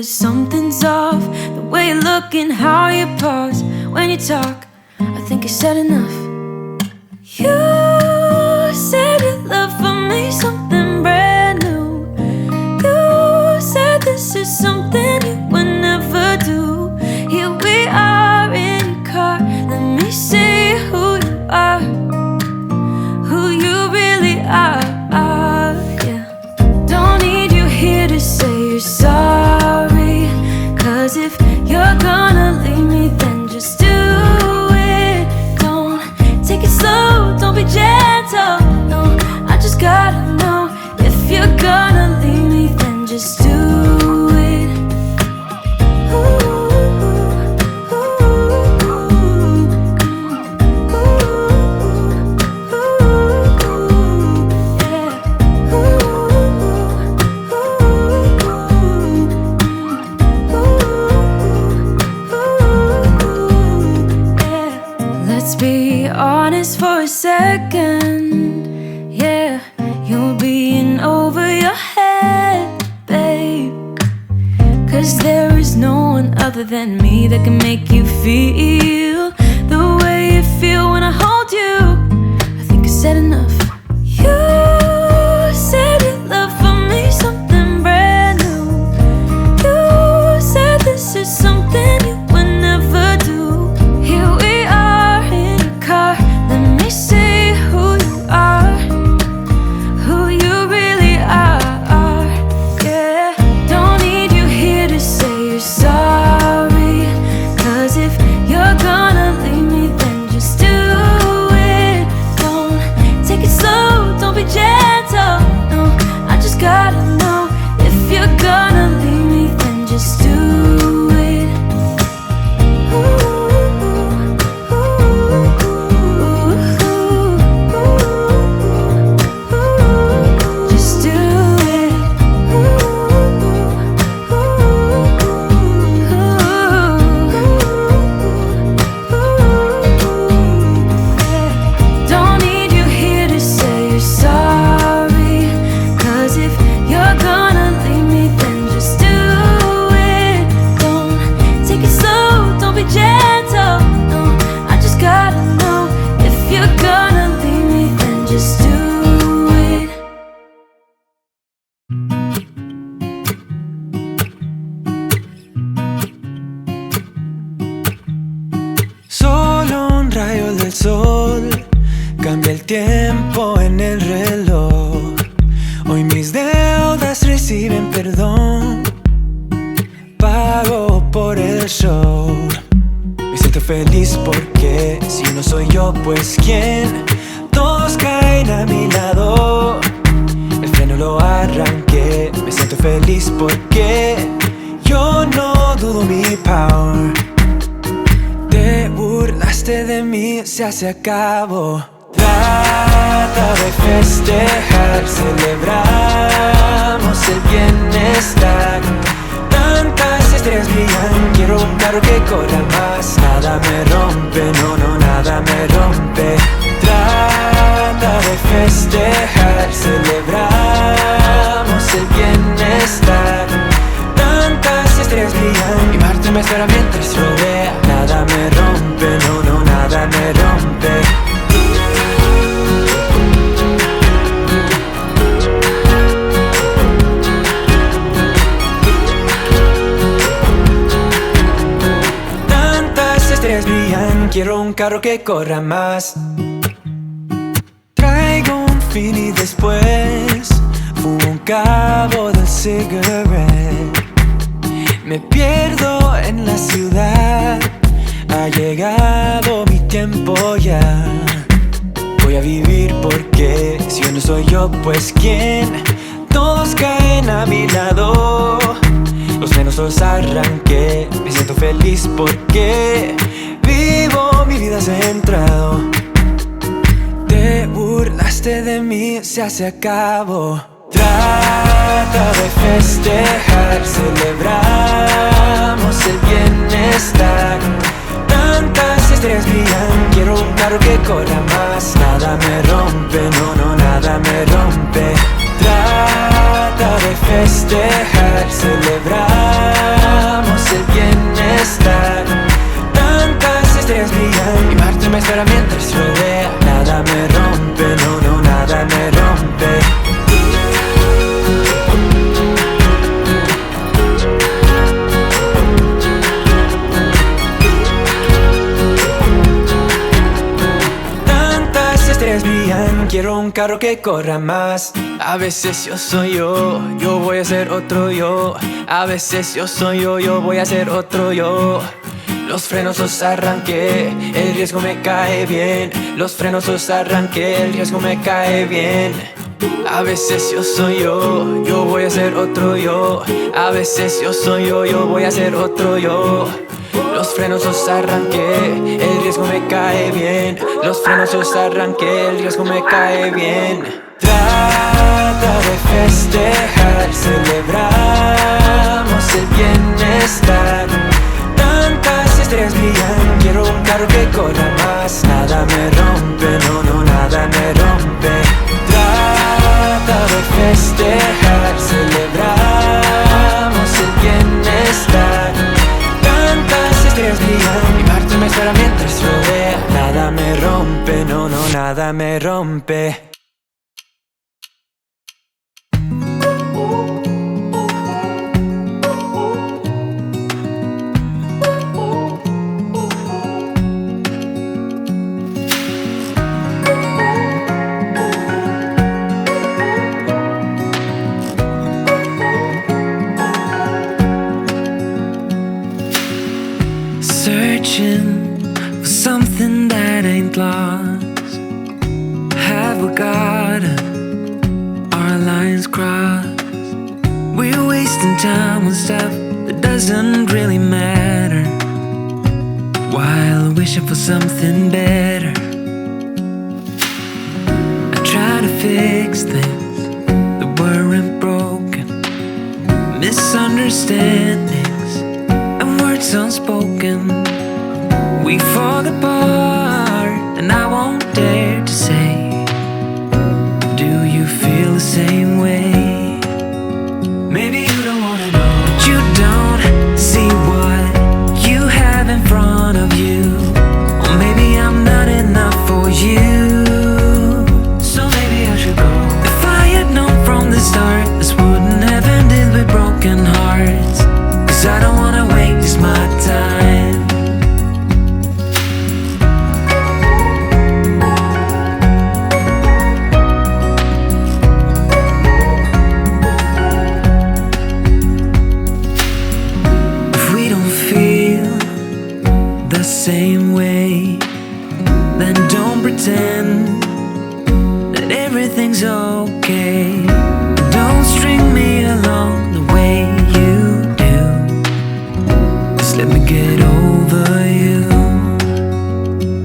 that something's off. The way you look and how you pause when you talk, I think you said enough. You said your love for me something brand new. You said this is something you would never do. Here we are in your car, let me see who you are, who you really are, yeah. Don't need you here to say you're sorry, 'cause if you're gonna leave me, then just do it. Don't take it slow, don't be gentle, no, I just gotta know. If you're gonna leave me, then just do it. Let's be honest for a second, yeah. You're being over your head, babe, 'cause there is no one other than me that can make you feel the way you feel when I hold you. I think I said enough. You said your love for me something brand new. You said this is something you would never do. Here we are in your car, let me see who you are, who you really are, yeah. Don't need you here to say you're sorry, 'cause if you're gonna leave me, then just do it. Don't take it slow, don't be gentle, no, I just gotta know. If you're gonna leave me, then just do it. Just do it. Don't need you here to say you're sorry, 'cause if you're gonna leave me, then just do it. Don't take it slow, don't be gentle, no, I just gotta know. If you're gonna leave me, then just do it. Solo un rayo del sol cambia el tiempo en el reloj. Hoy mis deudas reciben perdón, pago por el show. Me siento feliz porque si no soy yo, pues ¿quién? Todos caen a mi lado, el freno lo arranqué. Me siento feliz porque yo no dudo mi power. Te burlaste de mí, se hace acabo. Trata de festejar, celebramos el bienestar. Tantas estrellas brillan, quiero un carro que corra más. Nada me rompe, no, no, nada me rompe. Trata de festejar, celebramos el bienestar. Tantas estrellas brillan y Marte me espera mientras rodea. Nada me rompe, no, no, nada me rompe. Tantas estrellas brillan, quiero un carro que corra más. Traigo un fin y después fumo un cabo del cigarette. Me pierdo en la ciudad, ha llegado mi tiempo ya. Voy a vivir porque si yo no soy yo, pues ¿quién? Todos caen a mi lado, los menos los arranqué. Me siento feliz porque vivo mi vida centrado. Te burlaste de mí, se hace acabo. Trata de festejar, celebramos el bienestar. Tantas estrellas brillan, quiero un carro que corra más. Nada me rompe, no, no, nada me rompe. Trata de festejar, celebrar bienestar. Tantas estrellas brillan y Marte me espera mientras rodea. Nada me rompe, no, no, nada me rompe. Tantas estrellas brillan, quiero un carro que corra más. A veces yo soy yo voy a ser otro yo. A veces yo soy yo voy a ser otro yo. Los frenos los arranqué, el riesgo me cae bien. Los frenos los arranqué, el riesgo me cae bien. A veces yo soy yo voy a ser otro yo. A veces yo soy yo voy a ser otro yo. Los frenos los arranqué, el riesgo me cae bien. Los frenos los arranqué, el riesgo me cae bien. Trata de festejar, celebramos el bienestar. Tantas estrellas brillan, quiero un carro que corra más. Nada me rompe, no, no, nada me rompe. Trata de festejar, celebramos el bienestar. Tantas estrellas brillan y Marte me espera mientras rodea. Nada me rompe, no, no, nada me rompe. Searching for something that ain't lost. Have we got our lines crossed? We're wasting time on stuff that doesn't really matter, while wishing for something better. I try to fix things that weren't broken, misunderstandings and words unspoken. We fall apart and I won't dare to say, do you feel the same way? Maybe you don't wanna know, but you don't see what you have in front of you. Or maybe I'm not enough for you, so maybe I should go. If I had known from the start, this wouldn't have ended with broken hearts. Cause I don't wanna waste my time. Same way, then don't pretend that everything's okay. Don't string me along the way you do. Just let me get over you.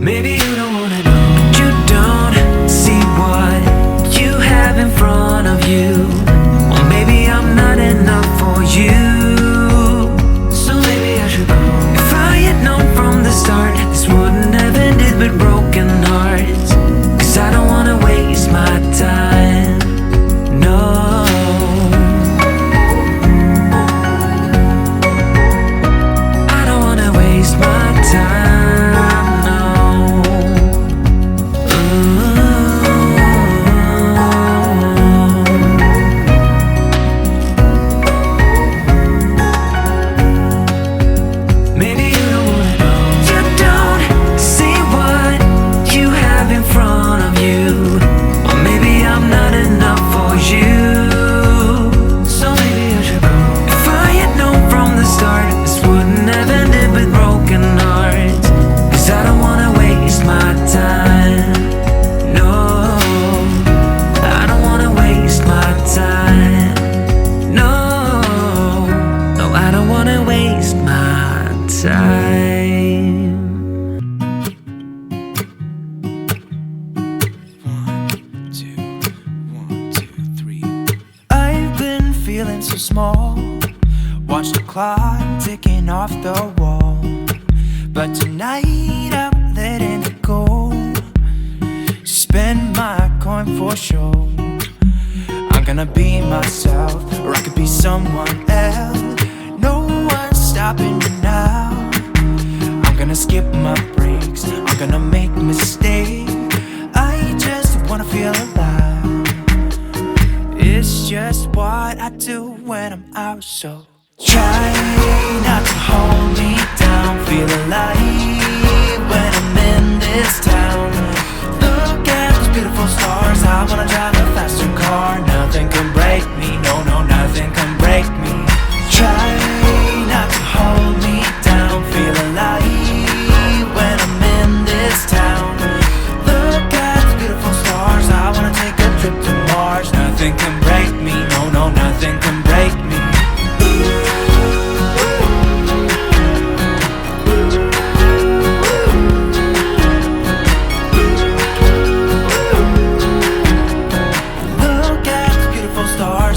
Maybe you don't wanna know, but you don't see what you have in front of you. Or maybe I'm not enough for you, so maybe I should go. If I had known from the start, this wouldn't have ended with broken hearts. Cause I don't wanna waste my time, no. I don't wanna waste my time, no. Maybe you don't wanna know, you don't see what you have in front of you. Or maybe I'm not enough for you, so maybe I should go. If I had known from the start, this wouldn't have ended with broken hearts. Cause I don't wanna waste my time, no. I don't wanna waste my time, no. No, I don't wanna waste my time. 1, 2, 1, 2, 3. I've been feeling so small. Watch the clock ticking off the wall. But tonight I'm letting it go. Spend my coin for sure. I'm gonna be myself, or I could be someone else. No one's stopping me now. gonna skip my breaks, I'm gonna make mistakes. I just wanna feel alive. It's just what I do when I'm out, so try not to hold me down. Feel alive when I'm in this town. Look at those beautiful stars. I wanna drive a faster car. Nothing can break me, no, no, nothing can break me. Try not to hold me down. Feel alive when I'm in this town. Look at those beautiful stars. I wanna take a trip to Mars. Nothing can break me, no, no, nothing can break me.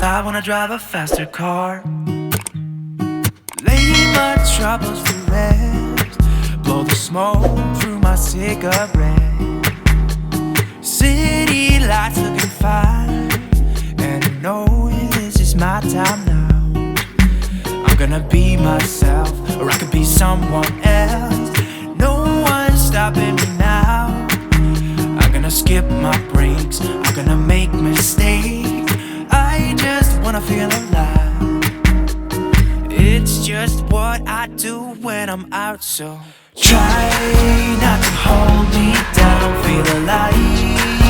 I wanna drive a faster car. Lay my troubles to rest. Blow the smoke through my cigarette. City lights looking fine, and I know this is my time now. I'm gonna be myself, or I could be someone else. No one's stopping me now. I'm gonna skip my breaks, I'm gonna make mistakes. I just wanna feel alive. It's just what I do when I'm out, so try not to hold me down. Feel alive